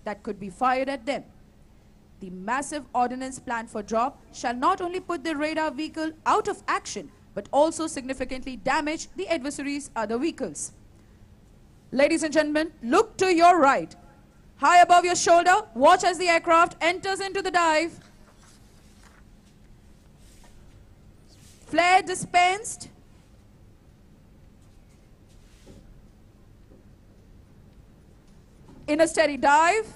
that could be fired at them. The massive ordnance planned for drop shall not only put the radar vehicle out of action, but also significantly damage the adversary's other vehicles. Ladies and gentlemen, look to your right. High above your shoulder, watch as the aircraft enters into the dive. Flare dispensed. In a steady dive.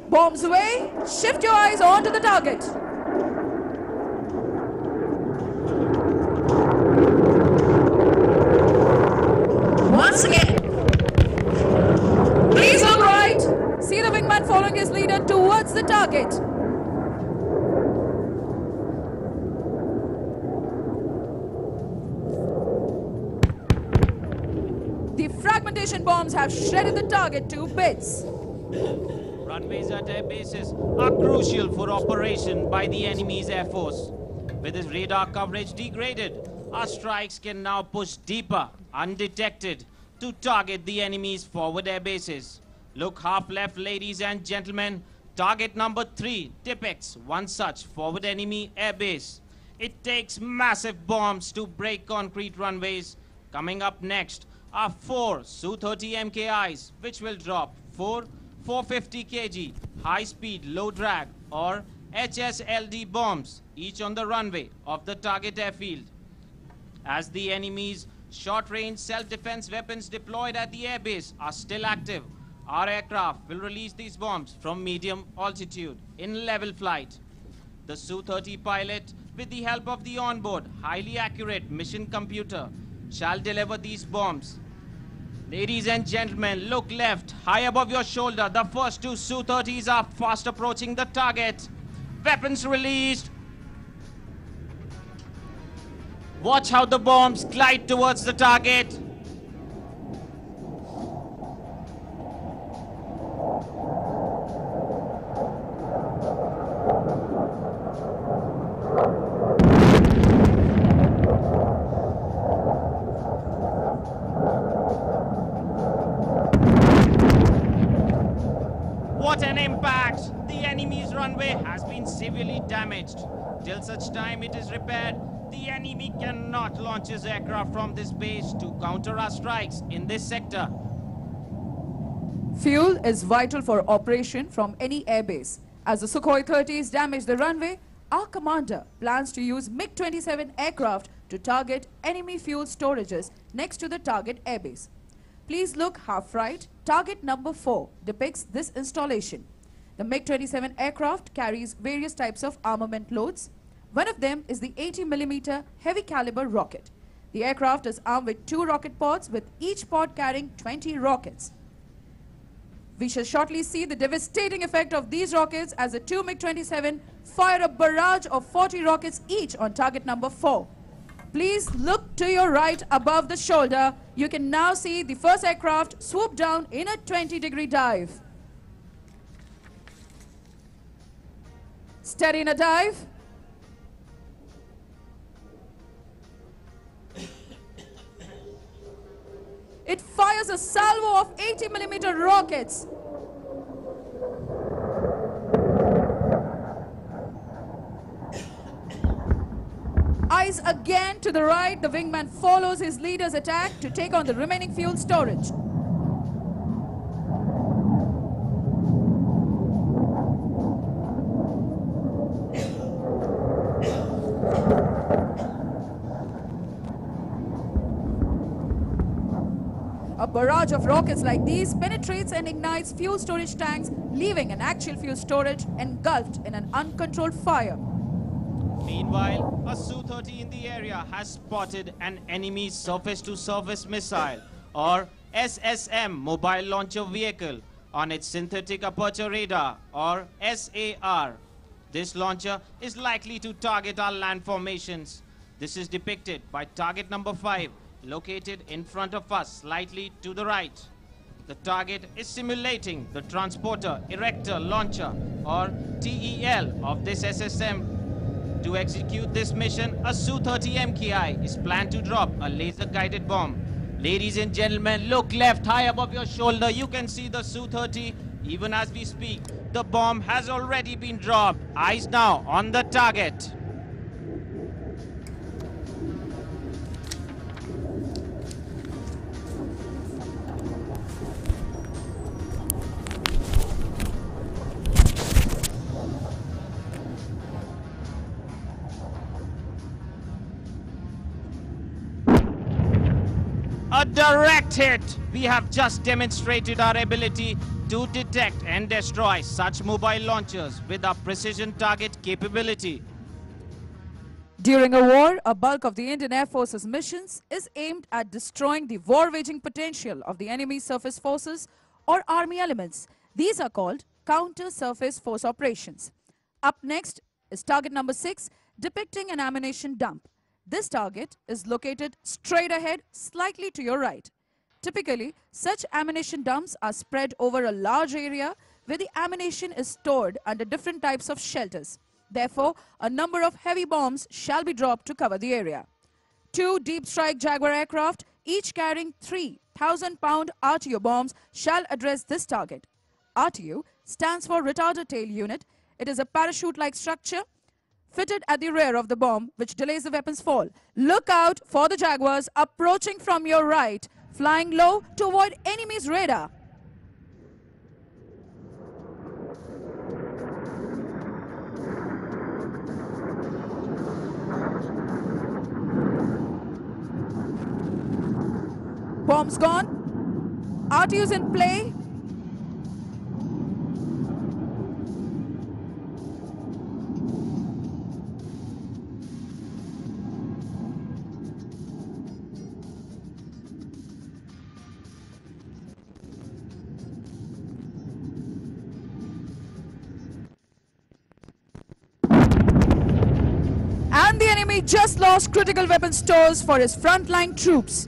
Bombs away. Shift your eyes onto the target. Once again. Please look right. See the wingman following his leader towards the target. The fragmentation bombs have shredded the target to bits. Runways at air bases are crucial for operation by the enemy's air force. With its radar coverage degraded, our strikes can now push deeper, undetected, to target the enemy's forward air bases. Look half left, ladies and gentlemen. Target number 3 depicts one such forward enemy air base. It takes massive bombs to break concrete runways. Coming up next are 4 Su-30 MKIs, which will drop 4 450 kg high-speed, low-drag or HSLD bombs, each on the runway of the target airfield. As the enemy's short-range self-defense weapons deployed at the airbase are still active, our aircraft will release these bombs from medium altitude in level flight. The Su-30 pilot, with the help of the onboard, highly accurate mission computer, shall deliver these bombs. Ladies and gentlemen, look left, high above your shoulder. The first 2 Su-30s are fast approaching the target. Weapons released. Watch how the bombs glide towards the target. What an impact! The enemy's runway has been severely damaged. Till such time it is repaired, the enemy cannot launch his aircraft from this base to counter our strikes in this sector. Fuel is vital for operation from any airbase. As the Sukhoi 30s damage the runway, our commander plans to use MiG-27 aircraft to target enemy fuel storages next to the target airbase. Please look half right. Target number 4 depicts this installation. The MiG-27 aircraft carries various types of armament loads. One of them is the 80mm heavy caliber rocket. The aircraft is armed with 2 rocket pods, with each pod carrying 20 rockets. We shall shortly see the devastating effect of these rockets as the 2 MiG-27 fire a barrage of 40 rockets each on target number 4. Please look to your right above the shoulder. You can now see the first aircraft swoop down in a 20-degree dive. Steady in a dive. It fires a salvo of 80mm rockets. Eyes again to the right, the wingman follows his leader's attack to take on the remaining fuel storage. A barrage of rockets like these penetrates and ignites fuel storage tanks, leaving an actual fuel storage engulfed in an uncontrolled fire. Meanwhile, a Su-30 in the area has spotted an enemy surface-to-surface missile, or SSM mobile launcher vehicle, on its synthetic aperture radar, or SAR. This launcher is likely to target our land formations. This is depicted by target number 5, located in front of us, slightly to the right. The target is simulating the transporter erector launcher, or TEL, of this SSM. To execute this mission, a Su-30 MKI is planned to drop a laser-guided bomb. Ladies and gentlemen, look left, high above your shoulder. You can see the Su-30. Even as we speak, the bomb has already been dropped. Eyes now on the target. A direct hit! We have just demonstrated our ability to detect and destroy such mobile launchers with our precision target capability. During a war, a bulk of the Indian Air Force's missions is aimed at destroying the war-waging potential of the enemy surface forces or army elements. These are called counter-surface force operations. Up next is target number 6, depicting an ammunition dump. This target is located straight ahead, slightly to your right. Typically, such ammunition dumps are spread over a large area where the ammunition is stored under different types of shelters. Therefore, a number of heavy bombs shall be dropped to cover the area. 2 deep strike Jaguar aircraft, each carrying 3,000-pound RTU bombs, shall address this target. RTU stands for Retarder Tail Unit. It is a parachute-like structure fitted at the rear of the bomb, which delays the weapon's fall. Look out for the Jaguars approaching from your right, flying low to avoid enemy's radar. Bombs gone. RTU's in play. And the enemy just lost critical weapon stores for his frontline troops.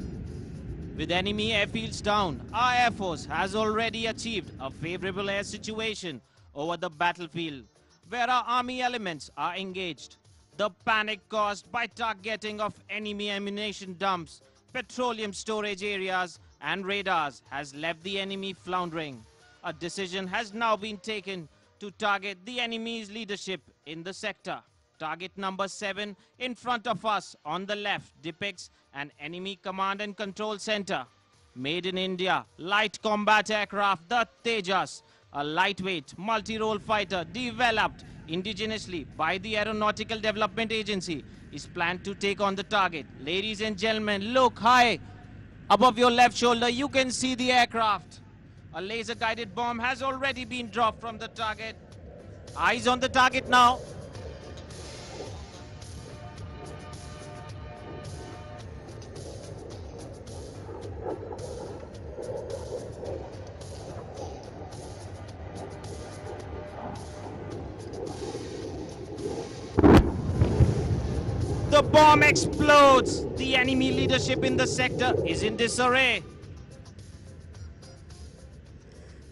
With enemy airfields down, our Air Force has already achieved a favorable air situation over the battlefield, where our army elements are engaged. The panic caused by targeting of enemy ammunition dumps, petroleum storage areas and radars has left the enemy floundering. A decision has now been taken to target the enemy's leadership in the sector. Target number 7 in front of us on the left depicts an enemy command and control center. Made in India, light combat aircraft, the Tejas, a lightweight multi-role fighter developed indigenously by the Aeronautical Development Agency, is planned to take on the target. Ladies and gentlemen, look high above your left shoulder. You can see the aircraft. A laser-guided bomb has already been dropped from the target. Eyes on the target now. The bomb explodes. The enemy leadership in the sector is in disarray.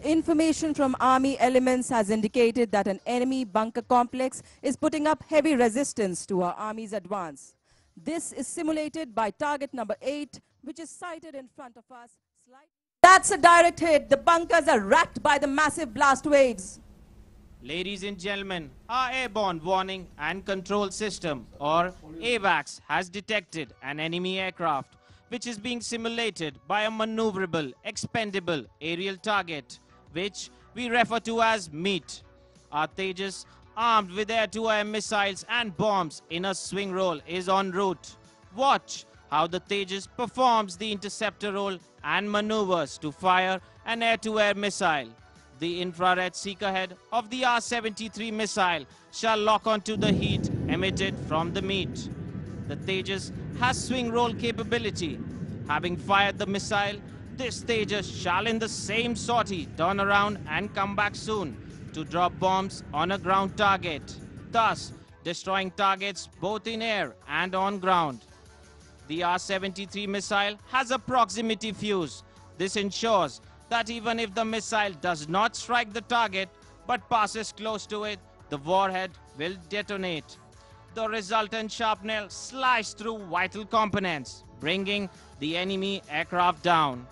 Information from army elements has indicated that an enemy bunker complex is putting up heavy resistance to our army's advance. This is simulated by target number 8, which is sighted in front of us. That's a direct hit. The bunkers are racked by the massive blast waves. Ladies and gentlemen, our airborne warning and control system, or AWACS, has detected an enemy aircraft which is being simulated by a maneuverable, expendable aerial target, which we refer to as MEAT. Our Tejas, armed with air-to-air missiles and bombs in a swing role, is en route. Watch how the Tejas performs the interceptor role and maneuvers to fire an air-to-air missile. The infrared seeker head of the R-73 missile shall lock onto the heat emitted from the MEAT. The Tejas has swing roll capability. Having fired the missile, this Tejas shall in the same sortie turn around and come back soon to drop bombs on a ground target, thus destroying targets both in air and on ground. The R-73 missile has a proximity fuse. This ensures that even if the missile does not strike the target but passes close to it, the warhead will detonate. The resultant shrapnel sliced through vital components, bringing the enemy aircraft down.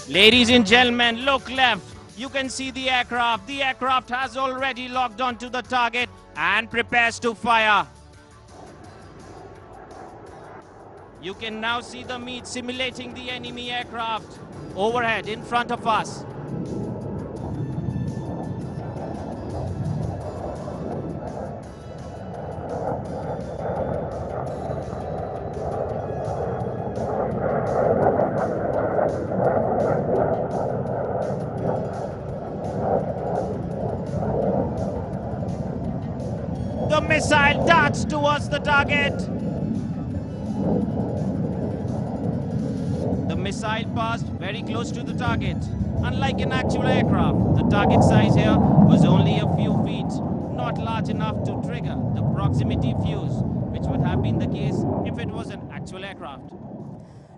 Ladies and gentlemen, look left. You can see the aircraft. The aircraft has already locked onto the target and prepares to fire. You can now see the meat simulating the enemy aircraft overhead in front of us. The missile darts towards the target. The missile passed very close to the target. Unlike an actual aircraft, the target size here was only a few feet, not large enough to trigger the proximity fuse, which would have been the case if it was an actual aircraft.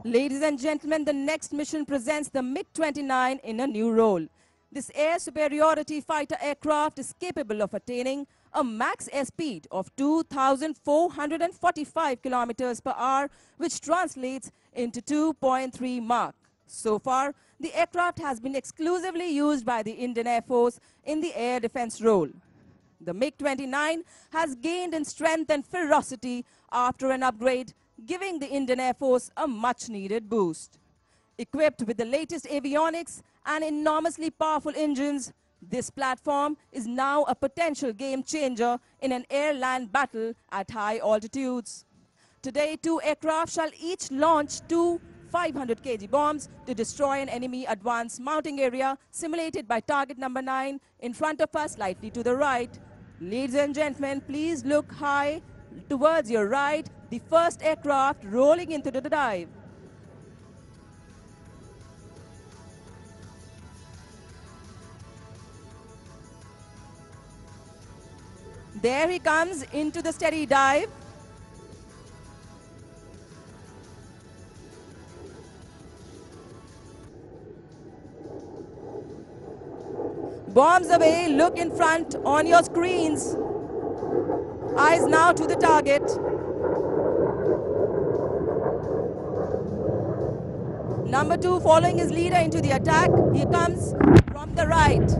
Ladies and gentlemen, the next mission presents the MiG-29 in a new role. This air superiority fighter aircraft is capable of attaining a max airspeed of 2,445 kilometers per hour, which translates into 2.3 Mach. So far, the aircraft has been exclusively used by the Indian Air Force in the air defense role. The MiG-29 has gained in strength and ferocity after an upgrade, giving the Indian Air Force a much-needed boost. Equipped with the latest avionics and enormously powerful engines, this platform is now a potential game changer in an air-land battle at high altitudes. Today, 2 aircraft shall each launch 2 500 kg bombs to destroy an enemy advanced mounting area simulated by target number 9 in front of us, slightly to the right. Ladies and gentlemen, please look high towards your right, the first aircraft rolling into the dive. There he comes into the steady dive. Bombs away, look in front on your screens. Eyes now to the target. Number 2 following his leader into the attack. He comes from the right.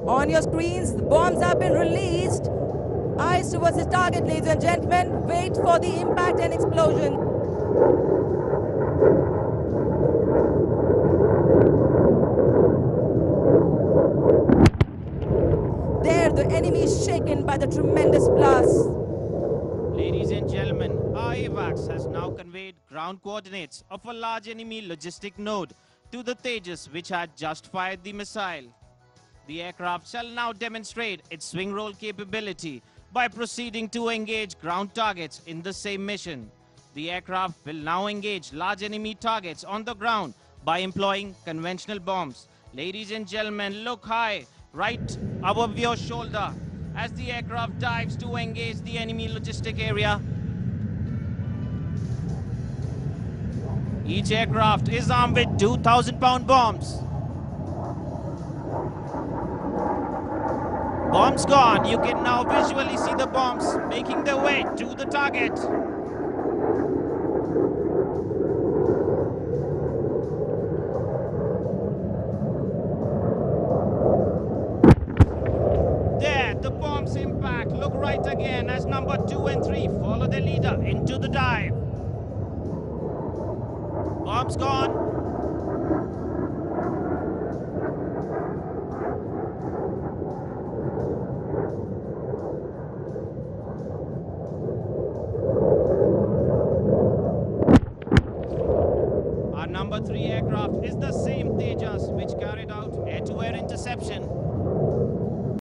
On your screens, the bombs have been released. Eyes towards the target, ladies and gentlemen. Wait for the impact and explosion. There, the enemy is shaken by the tremendous blast. Ladies and gentlemen, our AWACS has now conveyed ground coordinates of a large enemy logistic node to the Tejas, which had just fired the missile. The aircraft shall now demonstrate its swing roll capability by proceeding to engage ground targets in the same mission. The aircraft will now engage large enemy targets on the ground by employing conventional bombs. Ladies and gentlemen, look high, right above your shoulder, as the aircraft dives to engage the enemy logistic area. Each aircraft is armed with 2,000-pound bombs. Bombs gone. You can now visually see the bombs making their way to the target. There, the bombs impact. Look right again as number 2 and 3 follow their leader into the dive. Bombs gone.